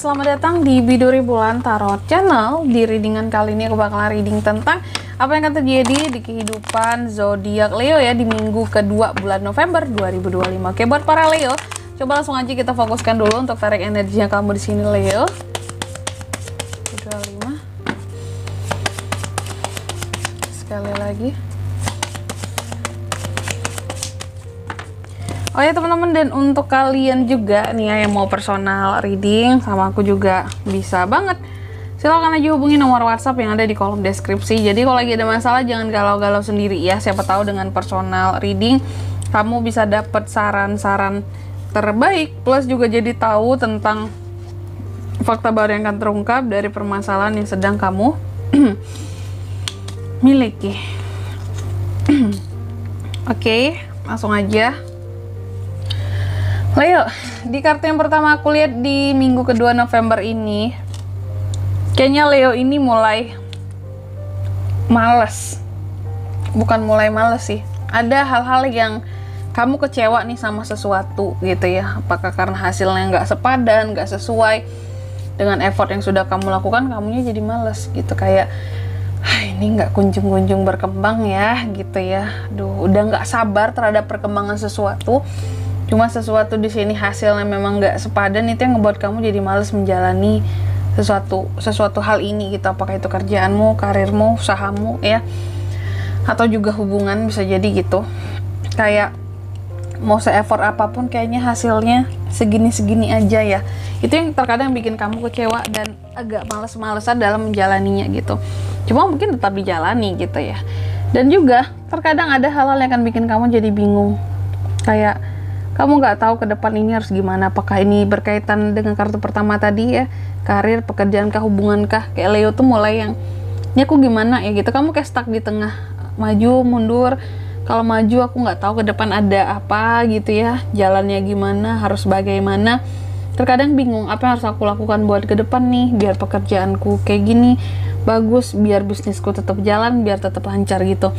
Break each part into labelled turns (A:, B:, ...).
A: selamat datang di Biduri Bulan Tarot Channel. Di readingan kali ini aku bakalan reading tentang apa yang akan terjadi di kehidupan zodiak Leo ya di minggu kedua bulan November 2025. Oke, buat para Leo, coba langsung aja kita fokuskan dulu untuk tarik energinya kamu di sini Leo. 25. Sekali lagi. Oh ya teman-teman, dan untuk kalian juga nih ya yang mau personal reading sama aku juga bisa banget. Silahkan aja hubungi nomor WhatsApp yang ada di kolom deskripsi. Jadi kalau lagi ada masalah jangan galau-galau sendiri ya. Siapa tahu dengan personal reading kamu bisa dapat saran-saran terbaik, plus juga jadi tahu tentang fakta baru yang akan terungkap dari permasalahan yang sedang kamu miliki. Oke, langsung aja. Leo, di kartu yang pertama aku lihat di minggu kedua November ini, kayaknya Leo ini mulai males. Bukan mulai males sih, ada hal-hal yang kamu kecewa nih sama sesuatu gitu ya. Apakah karena hasilnya nggak sepadan, nggak sesuai dengan effort yang sudah kamu lakukan, kamunya jadi males gitu. Kayak, ini nggak kunjung-kunjung berkembang ya gitu ya. Duh, udah nggak sabar terhadap perkembangan sesuatu. Cuma sesuatu di sini hasilnya memang nggak sepadan, itu yang ngebuat kamu jadi males menjalani sesuatu hal ini gitu. Apakah itu kerjaanmu, karirmu, usahamu ya, atau juga hubungan, bisa jadi gitu. Kayak mau se-effort apapun kayaknya hasilnya segini-segini aja ya. Itu yang terkadang bikin kamu kecewa dan agak males-malesan dalam menjalaninya gitu. Cuma mungkin tetap dijalani gitu ya. Dan juga terkadang ada hal-hal yang akan bikin kamu jadi bingung. Kayak kamu nggak tahu ke depan ini harus gimana. Apakah ini berkaitan dengan kartu pertama tadi ya, karir, pekerjaan kah, hubungan kah. Kayak Leo tuh mulai yang ini aku gimana ya gitu. Kamu kayak stuck di tengah, maju mundur. Kalau maju aku nggak tahu ke depan ada apa gitu ya, jalannya gimana, harus bagaimana. Terkadang bingung apa yang harus aku lakukan buat ke depan nih, biar pekerjaanku kayak gini bagus, biar bisnisku tetap jalan, biar tetap lancar gitu.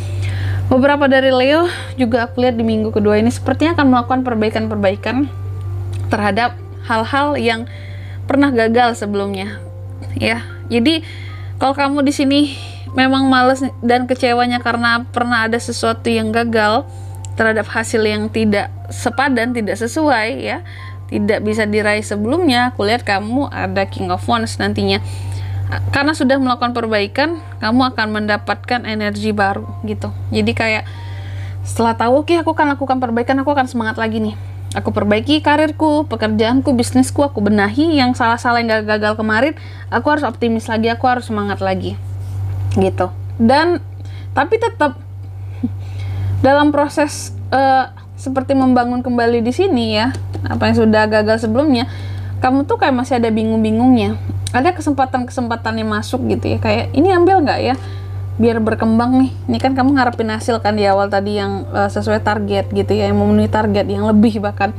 A: Beberapa dari Leo juga aku lihat di minggu kedua ini sepertinya akan melakukan perbaikan-perbaikan terhadap hal-hal yang pernah gagal sebelumnya ya. Jadi kalau kamu di sini memang males dan kecewanya karena pernah ada sesuatu yang gagal terhadap hasil yang tidak sepadan, tidak sesuai ya, tidak bisa diraih sebelumnya, aku lihat kamu ada King of Wands nantinya. Karena sudah melakukan perbaikan, kamu akan mendapatkan energi baru gitu. Jadi kayak setelah tahu oke, aku akan lakukan perbaikan, aku akan semangat lagi nih. Aku perbaiki karirku, pekerjaanku, bisnisku, aku benahi yang salah-salah yang gagal kemarin. Aku harus optimis lagi, aku harus semangat lagi gitu. Dan tapi tetap dalam proses seperti membangun kembali di sini ya, apa yang sudah gagal sebelumnya, kamu tuh kayak masih ada bingung-bingungnya. Ada kesempatan-kesempatan yang masuk gitu ya, kayak ini ambil nggak ya biar berkembang nih. Ini kan kamu ngarepin hasil kan di awal tadi yang sesuai target gitu ya, yang memenuhi target yang lebih bahkan.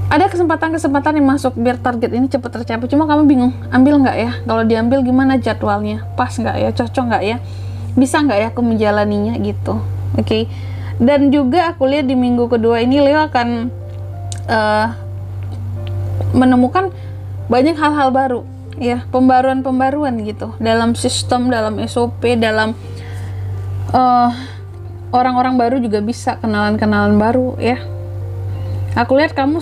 A: Ada kesempatan-kesempatan yang masuk biar target ini cepat tercapai, cuma kamu bingung ambil nggak ya, kalau diambil gimana jadwalnya, pas nggak ya, cocok nggak ya, bisa nggak ya aku menjalaninya gitu. Oke. Dan juga aku lihat di minggu kedua ini Leo akan menemukan banyak hal-hal baru ya, pembaruan gitu dalam sistem, dalam SOP, dalam orang-orang baru juga bisa, kenalan-kenalan baru ya. Aku lihat kamu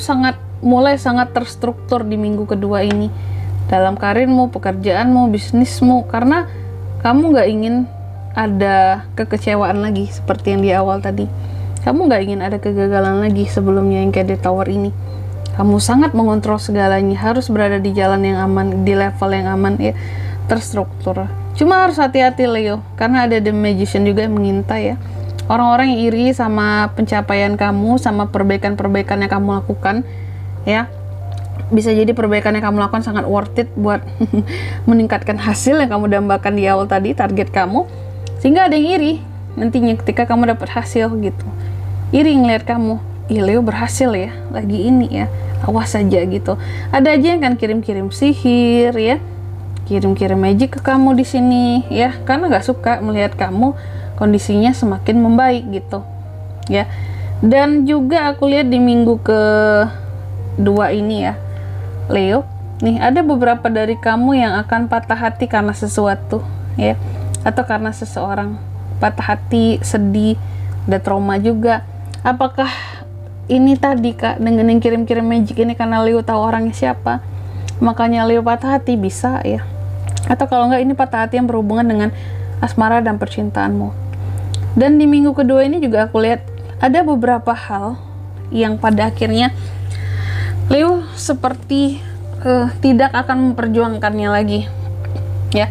A: mulai sangat terstruktur di minggu kedua ini dalam karirmu, pekerjaanmu, bisnismu, karena kamu nggak ingin ada kekecewaan lagi seperti yang di awal tadi. Kamu nggak ingin ada kegagalan lagi sebelumnya yang kayak di tower ini. Kamu sangat mengontrol segalanya, harus berada di jalan yang aman, di level yang aman ya, terstruktur. Cuma harus hati-hati Leo, karena ada The Magician juga yang mengintai ya. Orang-orang yang iri sama pencapaian kamu, sama perbaikan-perbaikan yang kamu lakukan ya. Bisa jadi perbaikan yang kamu lakukan sangat worth it buat meningkatkan hasil yang kamu dambakan di awal tadi, target kamu. Sehingga ada yang iri nantinya ketika kamu dapat hasil gitu. Iri ngeliat kamu, Leo berhasil ya, lagi ini ya, awas saja gitu. Ada aja yang kan kirim-kirim sihir ya, kirim-kirim magic ke kamu di sini ya, karena nggak suka melihat kamu kondisinya semakin membaik gitu ya. Dan juga aku lihat di minggu kedua ini ya Leo, nih ada beberapa dari kamu yang akan patah hati karena sesuatu ya, atau karena seseorang. Patah hati, sedih, ada trauma juga. Apakah ini tadi Kak, dengan yang kirim-kirim magic ini karena Leo tahu orangnya siapa, makanya Leo patah hati? Bisa ya. Atau kalau enggak, ini patah hati yang berhubungan dengan asmara dan percintaanmu. Dan di minggu kedua ini juga aku lihat ada beberapa hal yang pada akhirnya Leo seperti tidak akan memperjuangkannya lagi ya.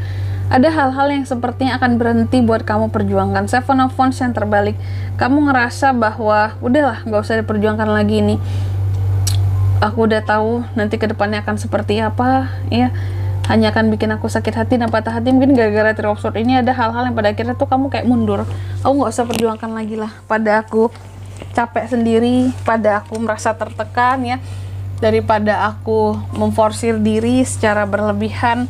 A: Ada hal-hal yang sepertinya akan berhenti buat kamu perjuangkan. Seven of Wands yang terbalik, kamu ngerasa bahwa udahlah, nggak usah diperjuangkan lagi ini, aku udah tahu nanti kedepannya akan seperti apa ya, hanya akan bikin aku sakit hati dan patah hati. Mungkin gara-gara Three of Swords ini ada hal-hal yang pada akhirnya tuh kamu kayak mundur, aku nggak usah perjuangkan lagi lah, pada aku capek sendiri, pada aku merasa tertekan ya, daripada aku memforsir diri secara berlebihan,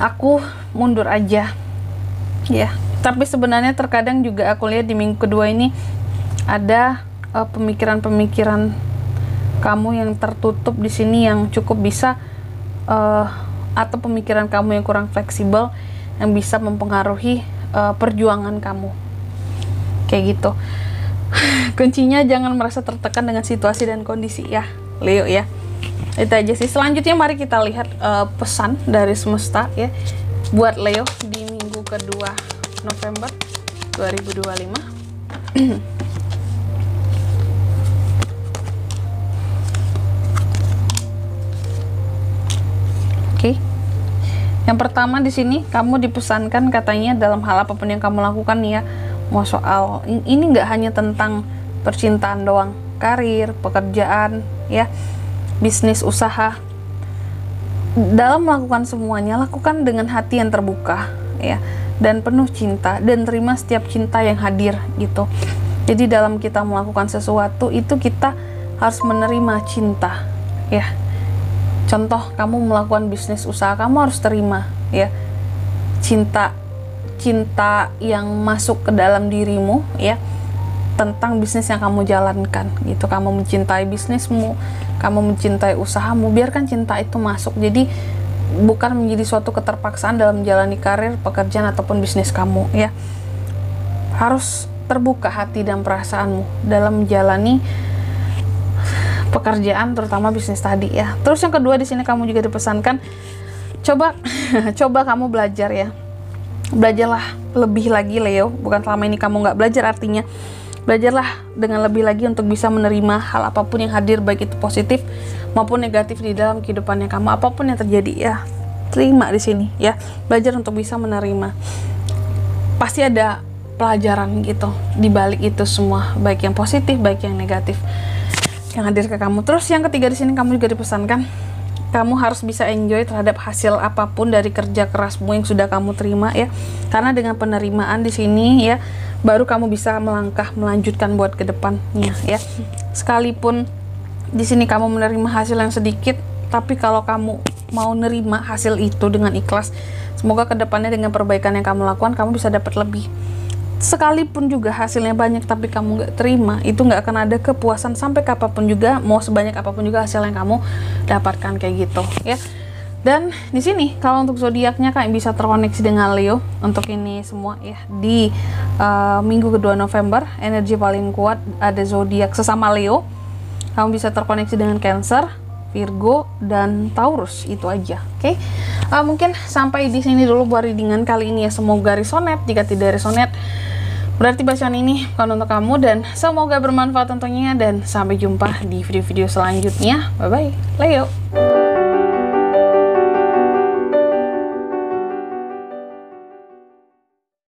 A: aku mundur aja ya. Tapi sebenarnya terkadang juga aku lihat di minggu kedua ini ada pemikiran-pemikiran kamu yang tertutup di sini yang cukup bisa atau pemikiran kamu yang kurang fleksibel yang bisa mempengaruhi perjuangan kamu kayak gitu. Kuncinya jangan merasa tertekan dengan situasi dan kondisi ya Leo ya. Itu aja sih. Selanjutnya mari kita lihat pesan dari semesta ya buat Leo di minggu kedua November 2025. Oke. Yang pertama di sini kamu dipesankan katanya dalam hal apapun yang kamu lakukan nih ya, mau soal ini nggak hanya tentang percintaan doang, karir, pekerjaan ya, bisnis, usaha. Dalam melakukan semuanya, lakukan dengan hati yang terbuka ya, dan penuh cinta, dan terima setiap cinta yang hadir gitu. Jadi dalam kita melakukan sesuatu itu kita harus menerima cinta ya. Contoh, kamu melakukan bisnis usaha, kamu harus terima ya cinta yang masuk ke dalam dirimu ya, tentang bisnis yang kamu jalankan gitu. Kamu mencintai bisnismu, kamu mencintai usahamu, biarkan cinta itu masuk. Jadi bukan menjadi suatu keterpaksaan dalam menjalani karir, pekerjaan ataupun bisnis kamu ya. Harus terbuka hati dan perasaanmu dalam menjalani pekerjaan, terutama bisnis tadi ya. Terus yang kedua di sini kamu juga dipesankan coba kamu belajar ya. Belajarlah lebih lagi Leo, bukan selama ini kamu nggak belajar, artinya belajarlah dengan lebih lagi untuk bisa menerima hal apapun yang hadir, baik itu positif maupun negatif di dalam kehidupannya kamu. Apapun yang terjadi ya, terima di sini ya. Belajar untuk bisa menerima. Pasti ada pelajaran gitu di balik itu semua, baik yang positif, baik yang negatif yang hadir ke kamu. Terus yang ketiga di sini kamu juga dipesankan kamu harus bisa enjoy terhadap hasil apapun dari kerja kerasmu yang sudah kamu terima ya. Karena dengan penerimaan di sini ya, baru kamu bisa melangkah melanjutkan buat ke depannya ya. Sekalipun di sini kamu menerima hasil yang sedikit, tapi kalau kamu mau nerima hasil itu dengan ikhlas, semoga ke depannya dengan perbaikan yang kamu lakukan kamu bisa dapat lebih. Sekalipun juga hasilnya banyak tapi kamu nggak terima, itu nggak akan ada kepuasan sampai kapanpun juga, mau sebanyak apapun juga hasil yang kamu dapatkan kayak gitu ya. Dan di sini kalau untuk zodiaknya kalian bisa terkoneksi dengan Leo untuk ini semua ya. Di minggu kedua November energi paling kuat ada zodiak sesama Leo. Kamu bisa terkoneksi dengan Cancer, Virgo, dan Taurus. Itu aja, oke? Mungkin sampai di sini dulu buat readingan kali ini ya. Semoga resonate. Jika tidak resonate, berarti bacaan ini bukan untuk kamu, dan semoga bermanfaat tentunya. Dan sampai jumpa di video-video selanjutnya. Bye bye, Leo.